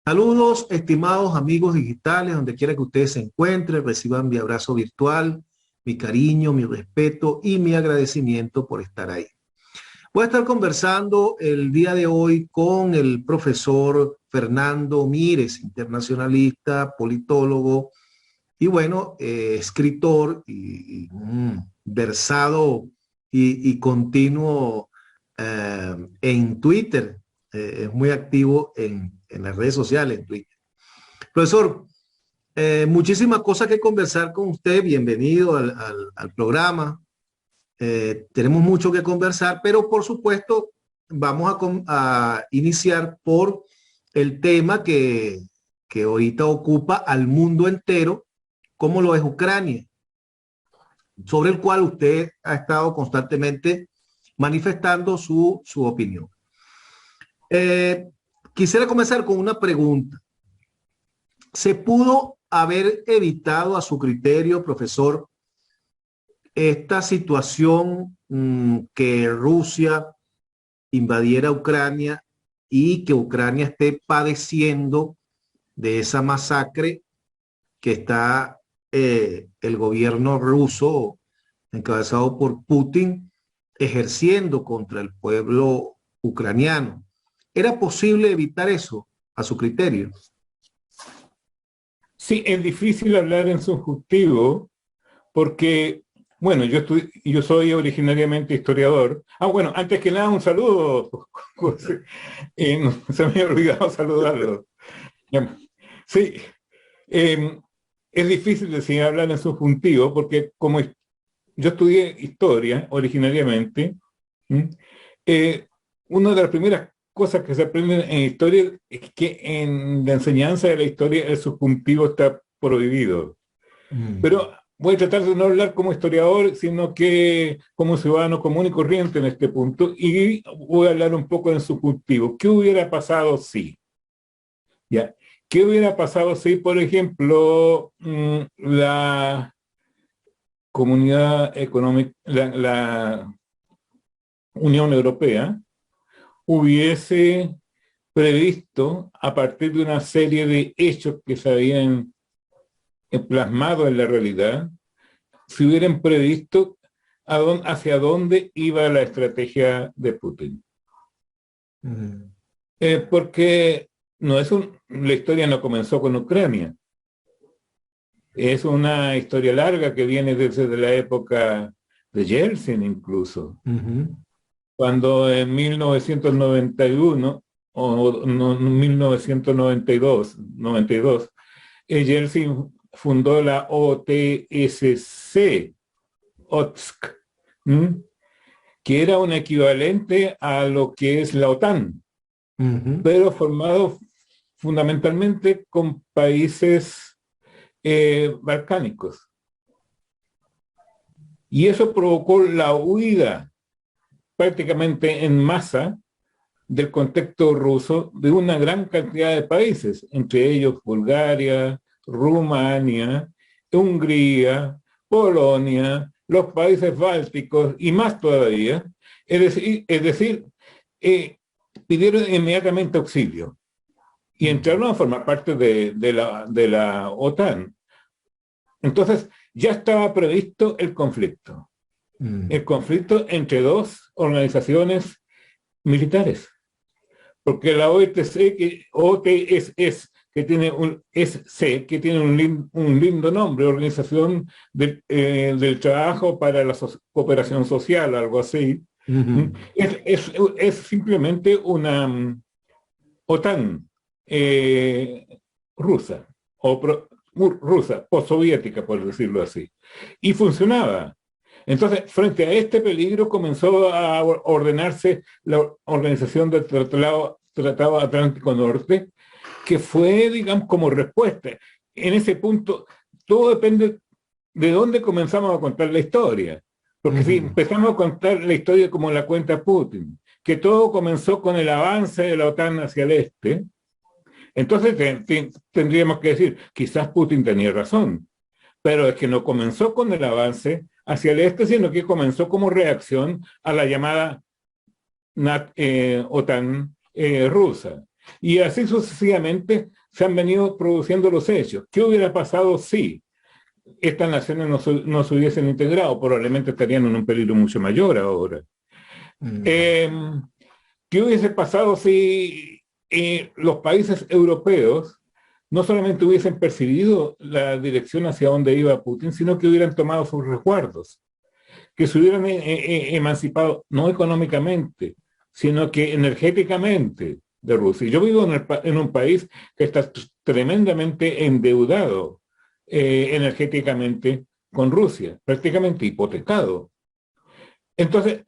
Saludos, estimados amigos digitales, donde quiera que ustedes se encuentren, reciban mi abrazo virtual, mi cariño, mi respeto y mi agradecimiento por estar ahí. Voy a estar conversando el día de hoy con el profesor Fernando Mírez, internacionalista, politólogo y bueno, escritor y versado y continuo en Twitter. Es muy activo en las redes sociales, en Twitter. Profesor, muchísimas cosas que conversar con usted. Bienvenido al programa. Tenemos mucho que conversar, pero por supuesto vamos a iniciar por el tema que ahorita ocupa al mundo entero, como lo es Ucrania, sobre el cual usted ha estado constantemente manifestando su opinión. Quisiera comenzar con una pregunta. ¿Se pudo haber evitado a su criterio, profesor, esta situación que Rusia invadiera Ucrania y que Ucrania esté padeciendo de esa masacre que está el gobierno ruso, encabezado por Putin, ejerciendo contra el pueblo ucraniano? ¿Era posible evitar eso a su criterio? Sí, es difícil hablar en subjuntivo porque, bueno, yo soy originariamente historiador. Bueno, antes que nada un saludo, José. No, se me había olvidado saludarlo. Sí, es difícil decir hablar en subjuntivo porque como yo estudié historia originariamente, una de las primeras cosas que se aprenden en historia es que en la enseñanza de la historia el subjuntivo está prohibido. Pero voy a tratar de no hablar como historiador, sino que como ciudadano común y corriente en este punto, y voy a hablar un poco en subjuntivo. ¿Qué hubiera pasado si? ¿Ya? ¿Qué hubiera pasado si, por ejemplo, la comunidad económica, la Unión Europea, hubiese previsto, a partir de una serie de hechos que se habían plasmado en la realidad, si hubieran previsto hacia dónde iba la estrategia de Putin? Porque la historia no comenzó con Ucrania. Es una historia larga que viene desde la época de Yeltsin incluso. Cuando en 1991 o 1992, Yeltsin fundó la OTSC, OTSK, que era un equivalente a lo que es la OTAN, pero formado fundamentalmente con países balcánicos. Y eso provocó la huida prácticamente en masa del contexto ruso de una gran cantidad de países, entre ellos Bulgaria, Rumania, Hungría, Polonia, los países bálticos y más todavía. Es decir, pidieron inmediatamente auxilio y entraron a formar parte de la OTAN. Entonces ya estaba previsto el conflicto entre dos organizaciones militares. Porque la OTSS, que tiene que tiene un lindo nombre, Organización del Trabajo para la Cooperación Social, algo así, es simplemente una OTAN rusa, rusa, postsoviética, por decirlo así. Y funcionaba. Entonces, frente a este peligro comenzó a ordenarse la Organización del Tratado Atlántico Norte, que fue, digamos, como respuesta. En ese punto, todo depende de dónde comenzamos a contar la historia. Porque si empezamos a contar la historia como la cuenta Putin, que todo comenzó con el avance de la OTAN hacia el este, entonces tendríamos que decir, quizás Putin tenía razón, pero es que no comenzó con el avance hacia el este, sino que comenzó como reacción a la llamada OTAN rusa. Y así sucesivamente se han venido produciendo los hechos. ¿Qué hubiera pasado si estas naciones no se hubiesen integrado? Probablemente estarían en un peligro mucho mayor ahora. ¿Qué hubiese pasado si los países europeos no solamente hubiesen percibido la dirección hacia donde iba Putin, sino que hubieran tomado sus resguardos, que se hubieran emancipado no económicamente, sino que energéticamente de Rusia? Yo vivo en un país que está tremendamente endeudado energéticamente con Rusia, prácticamente hipotecado. Entonces,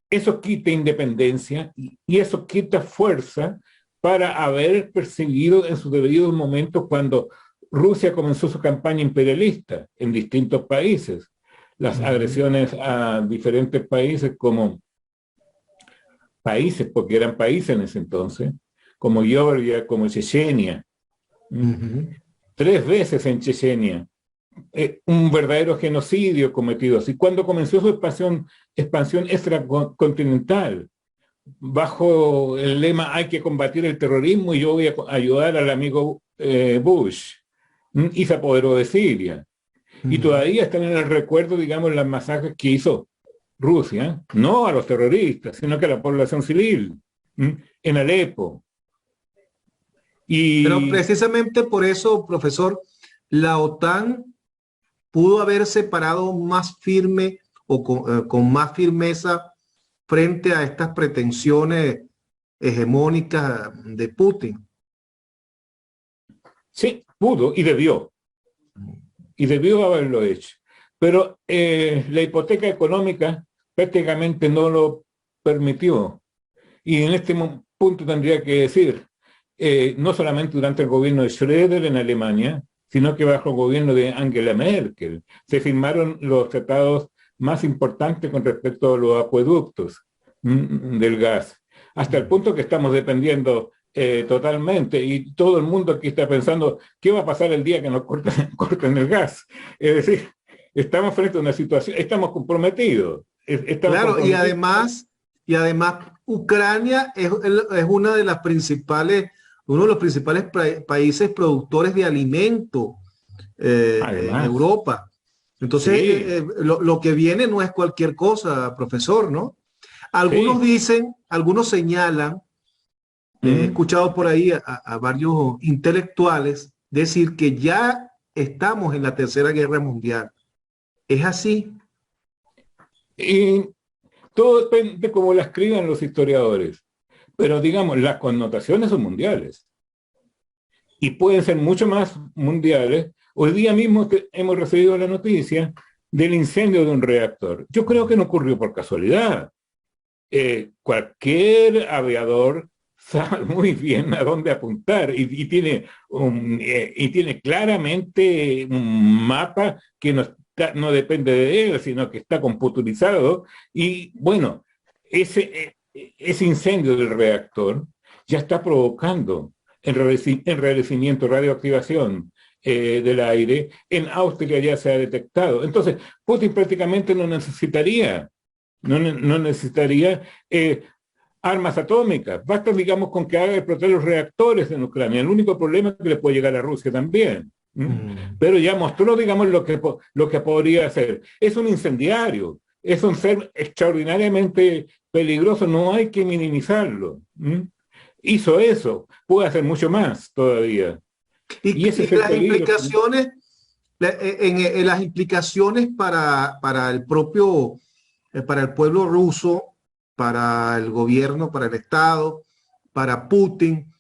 eso quita independencia y eso quita fuerza para haber perseguido en sus debidos momentos cuando Rusia comenzó su campaña imperialista en distintos países, las agresiones a diferentes países como países, porque eran países en ese entonces, como Georgia, como Chechenia. 3 veces en Chechenia. Un verdadero genocidio cometido así. Cuando comenzó su expansión extracontinental, bajo el lema hay que combatir el terrorismo y yo voy a ayudar al amigo Bush, y se apoderó de Siria. Y todavía están en el recuerdo, digamos, las masacres que hizo Rusia, no a los terroristas, sino que a la población civil, en Alepo. Pero precisamente por eso, profesor, la OTAN pudo haberse parado más firme o con más firmeza frente a estas pretensiones hegemónicas de Putin. Sí, pudo y debió haberlo hecho. Pero la hipoteca económica prácticamente no lo permitió. Y en este punto tendría que decir, no solamente durante el gobierno de Schröder en Alemania, sino que bajo el gobierno de Angela Merkel se firmaron los tratados más importantes con respecto a los acueductos del gas, hasta el punto que estamos dependiendo totalmente, y todo el mundo aquí está pensando qué va a pasar el día que nos corten el gas. Es decir, estamos frente a una situación, estamos comprometidos. Claro, comprometidos. Y además Ucrania es una de las principales, uno de los principales países productores de alimento en Europa. Entonces, sí, lo que viene no es cualquier cosa, profesor, ¿no? Algunos dicen, algunos señalan, he escuchado por ahí a varios intelectuales decir que ya estamos en la Tercera Guerra Mundial. ¿Es así? Y todo depende de cómo la escriban los historiadores. Pero digamos, las connotaciones son mundiales. Y pueden ser mucho más mundiales. Hoy día mismo hemos recibido la noticia del incendio de un reactor. Yo creo que no ocurrió por casualidad. Cualquier aviador sabe muy bien a dónde apuntar y tiene claramente un mapa que no depende de él, sino que está computurizado. Y bueno, ese incendio del reactor ya está provocando enrarecimiento, radioactivación del aire. En Austria ya se ha detectado. Entonces, Putin prácticamente no necesitaría armas atómicas. Basta, digamos, con que haga explotar los reactores en Ucrania. El único problema es que le puede llegar a Rusia también. Pero ya mostró, digamos, lo que podría hacer. Es un incendiario, es un ser extraordinariamente peligroso, no hay que minimizarlo. Hizo eso, puede hacer mucho más todavía. Y ese es las implicaciones, en las implicaciones para el propio, para el pueblo ruso, para el gobierno, para el Estado, para Putin,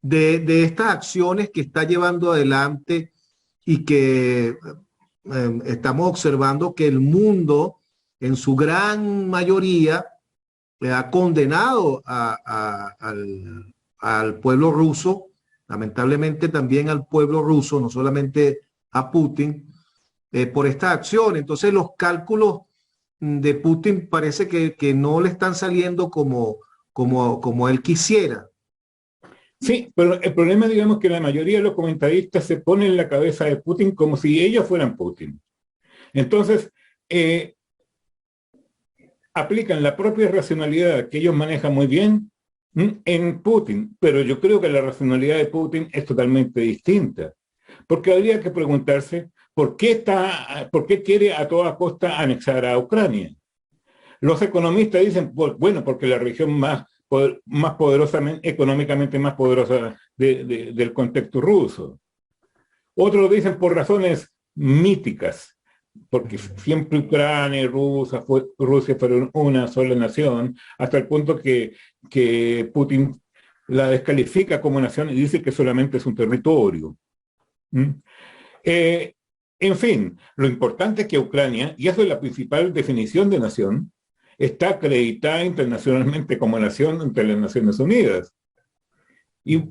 de estas acciones que está llevando adelante y que estamos observando que el mundo en su gran mayoría ha condenado al pueblo ruso, lamentablemente también al pueblo ruso, no solamente a Putin, por esta acción. Entonces los cálculos de Putin parece que no le están saliendo como él quisiera. Sí, pero el problema, digamos, que la mayoría de los comentaristas se ponen en la cabeza de Putin como si ellos fueran Putin. Entonces, aplican la propia racionalidad que ellos manejan muy bien en Putin, pero yo creo que la racionalidad de Putin es totalmente distinta, porque habría que preguntarse por qué quiere a toda costa anexar a Ucrania. Los economistas dicen, bueno, porque la región más poderosa, económicamente más poderosa del contexto ruso. Otros dicen por razones míticas, porque siempre Ucrania y Rusia fueron una sola nación, hasta el punto que Putin la descalifica como nación y dice que solamente es un territorio. En fin, lo importante es que Ucrania, y eso es la principal definición de nación, está acreditada internacionalmente como nación ante las Naciones Unidas. Y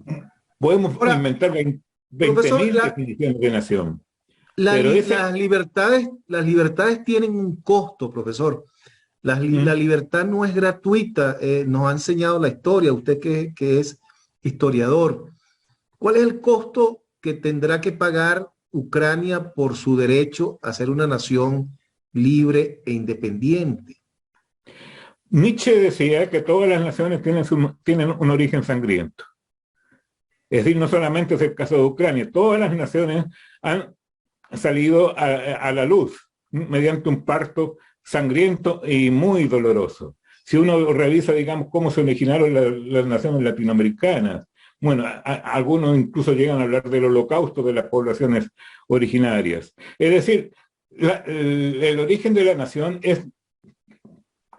podemos inventar 20.000 definiciones de nación. Las libertades tienen un costo, profesor. La libertad no es gratuita. Nos ha enseñado la historia, usted que es historiador. ¿Cuál es el costo que tendrá que pagar Ucrania por su derecho a ser una nación libre e independiente? Nietzsche decía que todas las naciones tienen un origen sangriento. Es decir, no solamente es el caso de Ucrania, todas las naciones han salido a la luz mediante un parto sangriento y muy doloroso. Si uno revisa, digamos, cómo se originaron las naciones latinoamericanas, bueno, algunos incluso llegan a hablar del holocausto de las poblaciones originarias. Es decir, el origen de la nación es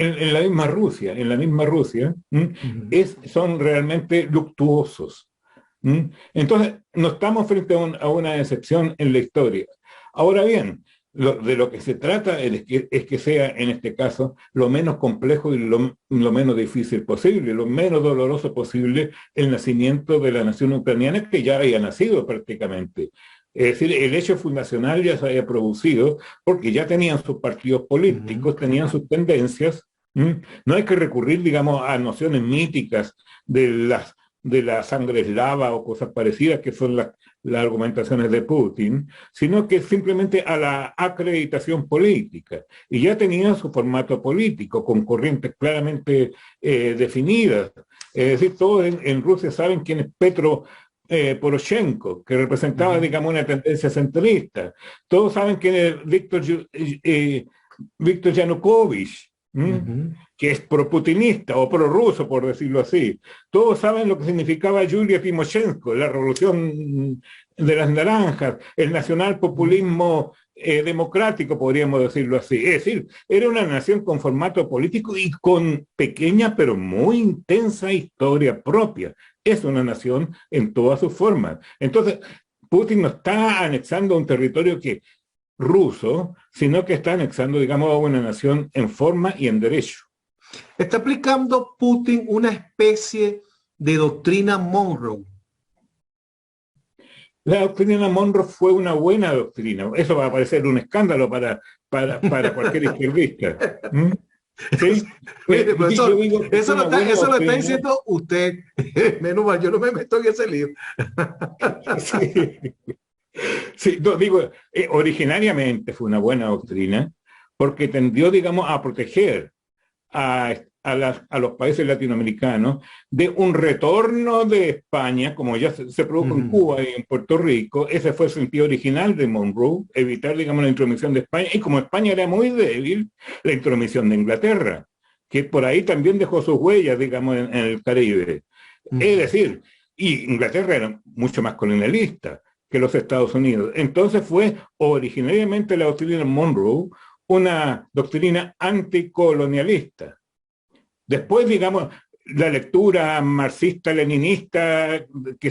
en la misma Rusia, son realmente luctuosos. Entonces, no estamos frente a una excepción en la historia. Ahora bien, de lo que se trata es que sea, en este caso, lo menos complejo y lo menos difícil posible, lo menos doloroso posible el nacimiento de la nación ucraniana, que ya había nacido prácticamente. Es decir, el hecho fundacional ya se había producido porque ya tenían sus partidos políticos, tenían sus tendencias. No hay que recurrir, digamos, a nociones míticas de la sangre eslava o cosas parecidas, que son las argumentaciones de Putin, sino que simplemente a la acreditación política. Y ya tenían su formato político, con corrientes claramente definidas. Es decir, todos en Rusia saben quién es Petro Poroshenko, que representaba, digamos, una tendencia centralista. Todos saben quién es Víctor Yanukovych, que es pro-putinista o pro-ruso, por decirlo así. Todos saben lo que significaba Yulia Timoshenko, la revolución de las naranjas, el nacionalpopulismo democrático, podríamos decirlo así. Es decir, era una nación con formato político y con pequeña pero muy intensa historia propia. Es una nación en todas sus formas. Entonces, Putin no está anexando un territorio ruso, sino que está anexando, digamos, a una nación en forma y en derecho. Está aplicando Putin una especie de doctrina Monroe. La doctrina Monroe fue una buena doctrina. Eso va a parecer un escándalo para cualquier izquierdista. ¿Sí? Mire, profesor, eso lo está diciendo usted. Menos mal, yo no me meto en ese lío. Sí. Sí, digo, originariamente fue una buena doctrina porque tendió, digamos, a proteger a los países latinoamericanos de un retorno de España, como ya se produjo en Cuba y en Puerto Rico. Ese fue el sentido original de Monroe, evitar, digamos, la intromisión de España, y como España era muy débil, la intromisión de Inglaterra, que por ahí también dejó sus huellas, digamos, en el Caribe. Es decir, y Inglaterra era mucho más colonialista que los Estados Unidos. Entonces fue originariamente la doctrina Monroe una doctrina anticolonialista. Después, digamos, la lectura marxista-leninista que